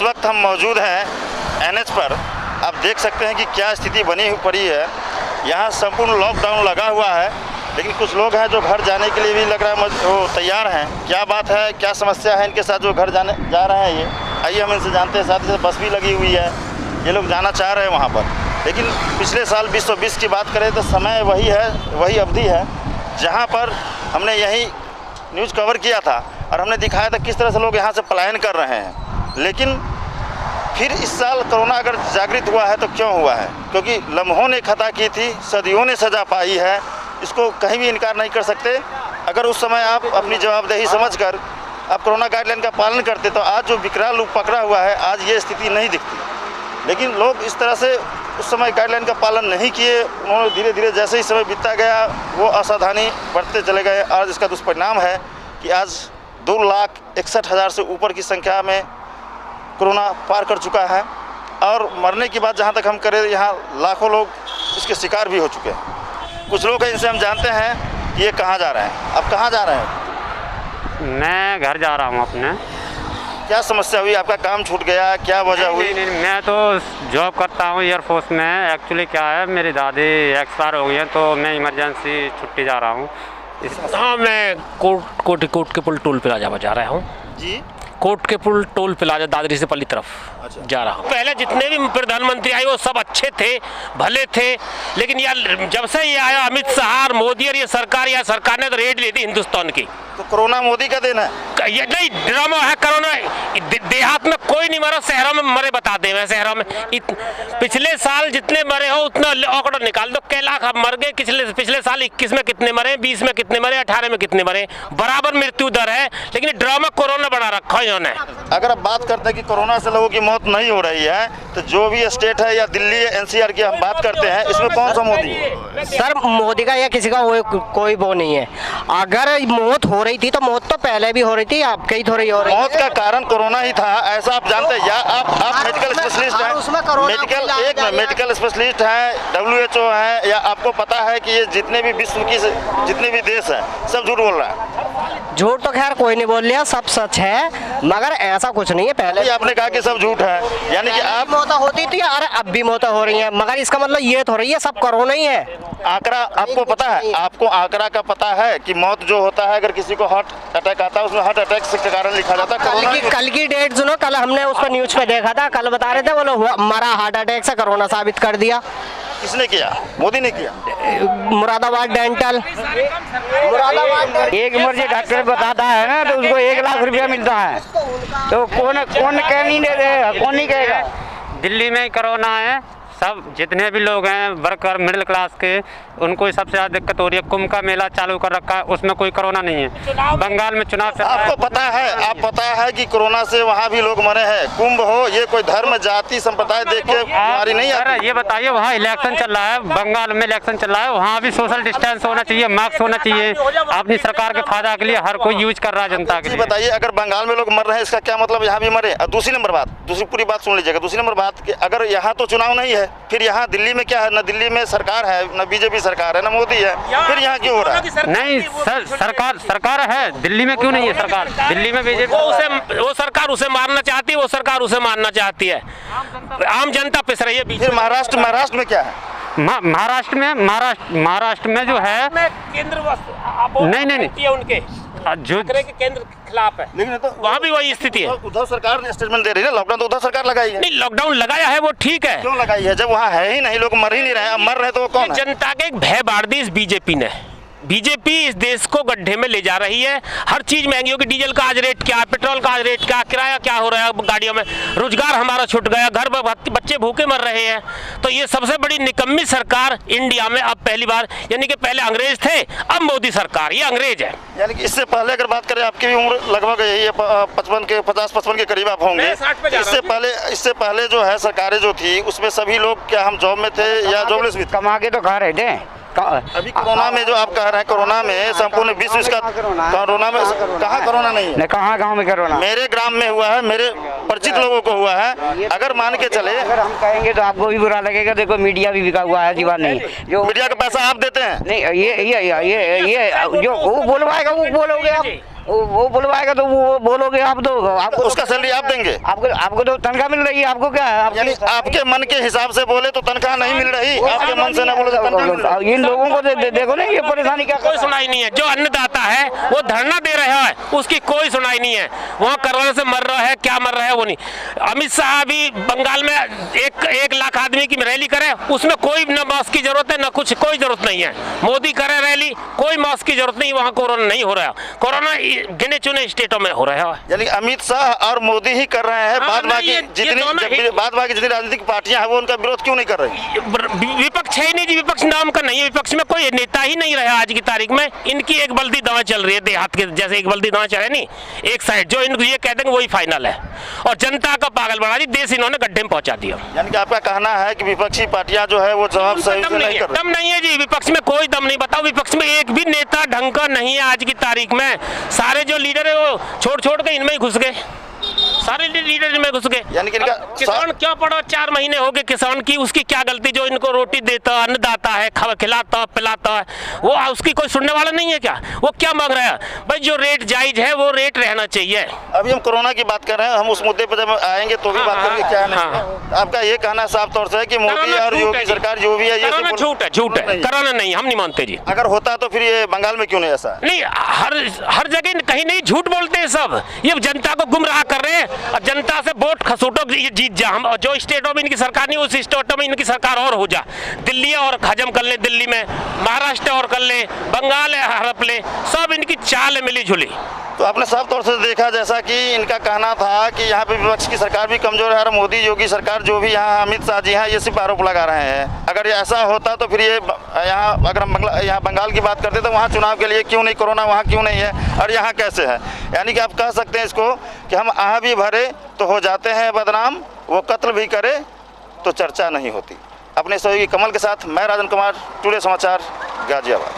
वक्त हम मौजूद हैं NH पर। आप देख सकते हैं कि क्या स्थिति बनी पड़ी है। यहाँ संपूर्ण लॉकडाउन लगा हुआ है, लेकिन कुछ लोग हैं जो घर जाने के लिए भी लग रहा है वो तैयार हैं। क्या बात है, क्या समस्या है इनके साथ जो घर जा रहे हैं ये, आइए हम इनसे जानते हैं। साथ ही साथ बस भी लगी हुई है, ये लोग जाना चाह रहे हैं वहाँ पर। लेकिन पिछले साल 2020 की बात करें तो समय वही है, वही अवधि है जहाँ पर हमने यही न्यूज़ कवर किया था और हमने दिखाया था किस तरह से लोग यहाँ से पलायन कर रहे हैं। लेकिन फिर इस साल कोरोना अगर जागृत हुआ है तो क्यों हुआ है? क्योंकि लम्हों ने खता की थी, सदियों ने सजा पाई है, इसको कहीं भी इनकार नहीं कर सकते। अगर उस समय आप अपनी जवाबदेही समझकर आप कोरोना गाइडलाइन का पालन करते तो आज जो विकराल रूप पकड़ा हुआ है, आज ये स्थिति नहीं दिखती। लेकिन लोग इस तरह से उस समय गाइडलाइन का पालन नहीं किए। उन्होंने धीरे धीरे जैसे ही समय बीतता गया वो असावधानी बढ़ते चले गए। आज इसका दुष्परिणाम है कि आज 2,61,000 से ऊपर की संख्या में कोरोना पार कर चुका है और मरने की बात जहाँ तक हम करें, यहाँ लाखों लोग इसके शिकार भी हो चुके हैं। कुछ लोग हैं, इनसे हम जानते हैं कि ये कहाँ जा रहे हैं। अब कहाँ जा रहे हैं? मैं घर जा रहा हूँ अपने। क्या समस्या हुई? आपका काम छूट गया, क्या वजह हुई? नहीं, मैं तो जॉब करता हूँ एयरफोर्स में। एक्चुअली क्या है, मेरी दादी एक्सपायर हो गई हैं तो मैं इमरजेंसी छुट्टी जा रहा हूँ। हाँ, मैं कोट के पुल टोल प्लाजा जा रहा हूँ जी। कोट के पुल टोल प्लाजा दादरी से पल्ली तरफ जा रहा हूँ। पहले जितने भी प्रधानमंत्री आए वो सब अच्छे थे, भले थे, लेकिन यार जब से ये आया अमित शाह और मोदी और ये सरकार ने तो रेड ली थी हिंदुस्तान की। तो कोरोना मोदी का दिन है? ये नहीं, ड्रामा है कोरोना। देहात में कोई नहीं मरा, शहरों में मरे बताते हैं। शहरों में पिछले साल जितने मरे हो उतना आंकड़ा निकाल दो। कई लाख मर गए पिछले साल। 21 में कितने मरे, 20 में कितने मरे, 18 में कितने मरे, बराबर मृत्यु दर है। लेकिन ड्रामा कोरोना बना रखा है इन्होंने। अगर आप बात करते हैं कि कोरोना से लोगों की मौत नहीं हो रही है, तो जो भी स्टेट है या दिल्ली NCR की हम बात करते हैं, इसमें कौन सा मोदी है? सर, मोदी का या किसी का कोई वो नहीं है। अगर मौत हो रही थी तो मौत तो पहले भी हो रही थी, आपके ही थोड़ी हो रही। मौत का कारण कोरोना ही था, ऐसा आप जानते हैं? या आप मेडिकल स्पेशलिस्ट हैं, मेडिकल स्पेशलिस्ट हैं, WHO हैं, या आपको पता है कि ये जितने भी विश्व की जितने भी देश हैं सब झूठ बोल रहा है? झूठ तो खैर कोई नहीं बोल रहा, सब सच है, मगर ऐसा कुछ नहीं है। पहले आपने कहा कि सब झूठ है, यानी कि आप मौतें होती थी और अब भी मौतें हो रही हैं, मगर इसका मतलब ये तो रही है सब कोरोना ही है। आंकड़ा आपको पता है? आपको आंकड़ा का पता है कि मौत जो होता है, अगर किसी को हार्ट अटैक आता है उसमें हार्ट अटैक के कारण लिखा जाता है। कल की डेट सुनो, कल हमने उस पर न्यूज पे देखा था, कल बता रहे थे वो लोग मरा हार्ट अटैक से, कोरोना साबित कर दिया। किसने किया? मोदी ने किया। मुरादाबाद डेंटल, एक इमरजेंसी डॉक्टर बताता है ना तो उसको 1 लाख रुपया मिलता है, तो कौन कह नहीं दे, कौन नहीं कहेगा? दिल्ली में कोरोना है, सब जितने भी लोग हैं वर्कर मिडिल क्लास के, उनको सबसे ज़्यादा दिक्कत हो रही है। कुंभ का मेला चालू कर रखा है, उसमें कोई कोरोना नहीं है। बंगाल में चुनाव चल रहा है। आपको पता है, आप पता है कि कोरोना से वहाँ भी लोग मरे हैं। कुंभ हो, ये कोई धर्म जाति संप्रदाय देख के बीमारी नहीं आती। ये बताइए, वहाँ इलेक्शन चल रहा है, बंगाल में इलेक्शन चल रहा है, वहाँ भी सोशल डिस्टेंस होना चाहिए, मास्क होना चाहिए। अपनी सरकार के फायदा के लिए हर कोई यूज कर रहा है जनता के लिए। बताइए, अगर बंगाल में लोग मर रहे हैं इसका क्या मतलब यहाँ भी मरे? और दूसरी नंबर बात, दूसरी पूरी बात सुन लीजिएगा। दूसरी नंबर बात कि अगर यहाँ तो चुनाव नहीं है, फिर यहाँ दिल्ली में क्या है? न दिल्ली में सरकार है, न बीजेपी सरकार है, न मोदी है, फिर यहाँ क्यों हो रहा है? नहीं सर, सरकार है, दिल्ली में क्यों नहीं है सरकार? दिल्ली में बीजेपी वो सरकार उसे मारना चाहती है, वो सरकार उसे मारना चाहती है, आम जनता पिस रही है। फिर महाराष्ट्र में क्या है? महाराष्ट्र में जो है केंद्र नहीं उनके जो केंद्र खिलाफ है, लेकिन तो वहाँ भी वही स्थिति है। उद्धव सरकार ने स्टेटमेंट दे रही है, लॉकडाउन तो उद्धव सरकार लगाई है। नहीं, लॉकडाउन लगाया है वो ठीक है। क्यों लगाई है जब वहाँ है ही नहीं, लोग मर ही नहीं रहे? अब मर रहे तो वो कौन है? जनता के एक भय बाढ़ दी इस बीजेपी इस देश को गड्ढे में ले जा रही है। हर चीज महंगी होगी, डीजल का आज रेट क्या, पेट्रोल का आज रेट क्या, किराया क्या हो रहा है गाड़ियों में, रोजगार हमारा छूट गया, घर बच्चे भूखे मर रहे हैं। तो ये सबसे बड़ी निकम्मी सरकार इंडिया में अब पहली बार, यानी कि पहले अंग्रेज थे, अब मोदी सरकार, ये अंग्रेज है। यानी कि इससे पहले अगर बात करें, आपकी भी उम्र लगभग यही है, 50-55 के करीब आप होंगे। इससे पहले जो है सरकारें जो थी उसमें सभी लोग क्या हम जॉब में थे या जॉबलेस भी? कमा के तो खा रहे थे। अभी कोरोना में जो आप कह रहे हैं, कोरोना में संपूर्ण विश्व इसका कोरोना में कहाँ कोरोना नहीं है? कहाँ गाँव में कोरोना? मेरे ग्राम में हुआ है, मेरे परिचित लोगों को हुआ है। अगर मान के चले, अगर हम कहेंगे तो आपको भी बुरा लगेगा। देखो मीडिया भी बिका हुआ है, जीवन नहीं जो मीडिया का पैसा आप देते हैं। नहीं, ये जो वो बोलवाएगा वो बोलोगे आप। वो बुलवाएगा तो वो बोलोगे आप दो, आपको उसका सैलरी आप देंगे? आपको तो तनख्वाह मिल रही है, आपको क्या है? यानी आपके मन के हिसाब से बोले तो तनख्वाह नहीं मिल रही, आपके मन से ना बोले तो तनख्वाह मिल रही। इन लोगों को देखो ना, ये परेशानी क्या कोई सुनाई नहीं है। जो अन्नदाता है वो धरना दे रहा है, उसकी कोई सुनाई नहीं है। वहाँ कोरोना से मर रहा है, क्या मर रहा है वो नहीं। अमित शाह अभी बंगाल में एक लाख आदमी की रैली करे, उसमें कोई न मास्क की जरूरत है न कुछ, कोई जरूरत नहीं है। मोदी करे रैली, कोई मास्क की जरूरत नहीं, वहाँ कोरोना नहीं हो रहा है। कोरोना गिने चुने स्टेटों में हो रहा है। यानी अमित शाह और मोदी ही कर रहे हैं, बाद बाकी जितनी राजनीतिक पार्टियां हैं वो उनका विरोध क्यों नहीं कर रही? विपक्ष है ही नहीं जी, विपक्ष नाम का नहीं है, विपक्ष में कोई नेता ही नहीं रहा आज की तारीख में। इनकी एक बल्दी दवा चल रही है, देहात के जैसे एक बल्दी दवा चले नहीं, एक साइड जो इनको ये कह देंगे वही फाइनल है, और जनता का पागल बना दी, देश इन्होंने गड्ढे में पहुंचा दिया। यानी कि आपका कहना है कि विपक्षी पार्टियां जो है वो जवाब सही से नहीं कर रही? दम नहीं है जी, विपक्ष में कोई दम नहीं। बताओ, विपक्ष में एक भी नेता ढंग का नहीं है आज की तारीख में। सारे जो लीडर है वो छोड़ के इनमें ही घुस गए, सारे लीडर में घुस गए। यानी कि इनका किसान क्यों पड़ा, 4 महीने हो गए किसान की, उसकी क्या गलती जो इनको रोटी देता, अन्नदाता है, खिलाता पिलाता है, वो उसकी कोई सुनने वाला नहीं है क्या? वो क्या मांग रहा है भाई? जो रेट जायज है वो रेट रहना चाहिए। अभी हम कोरोना की बात कर रहे हैं, हम उस मुद्दे पर जब आएंगे तो भी बात करेंगे। क्या नहीं आपका ये कहना साफ तौर से है कि मोदी और योगी सरकार जो भी है ये झूठ है, कोरोना नहीं, हम नहीं मानते जी। अगर होता तो फिर ये बंगाल में क्यों नहीं ऐसा? नहीं, हर जगह कहीं नहीं, झूठ बोलते हैं सब, ये जनता को गुमराह कर रहे हैं। और जनता से वोट खसूटो ये जीत जा, हम जो स्टेटों में इनकी सरकार नहीं उस स्टेटों में इनकी सरकार और हो जा। दिल्ली और हजम कर ले, दिल्ली में, महाराष्ट्र और कर ले, बंगाल हड़प ले, सब इनकी चाल मिली जुली। तो आपने साफ तौर से देखा जैसा कि इनका कहना था कि यहाँ पे विपक्ष की सरकार भी कमजोर है और मोदी योगी सरकार जो भी यहाँ अमित शाह जी हैं ये सिर्फ आरोप लगा रहे हैं। अगर ये ऐसा होता तो फिर ये यहाँ अगर हम यहाँ बंगाल की बात करते तो वहाँ चुनाव के लिए क्यों नहीं, कोरोना वहाँ क्यों नहीं है और यहाँ कैसे है? यानी कि आप कह सकते हैं इसको कि हम आह भी भरे तो हो जाते हैं बदनाम, वो कत्ल भी करे तो चर्चा नहीं होती। अपने सहयोगी कमल के साथ मैं राजन कुमार, टुडे समाचार, गाजियाबाद।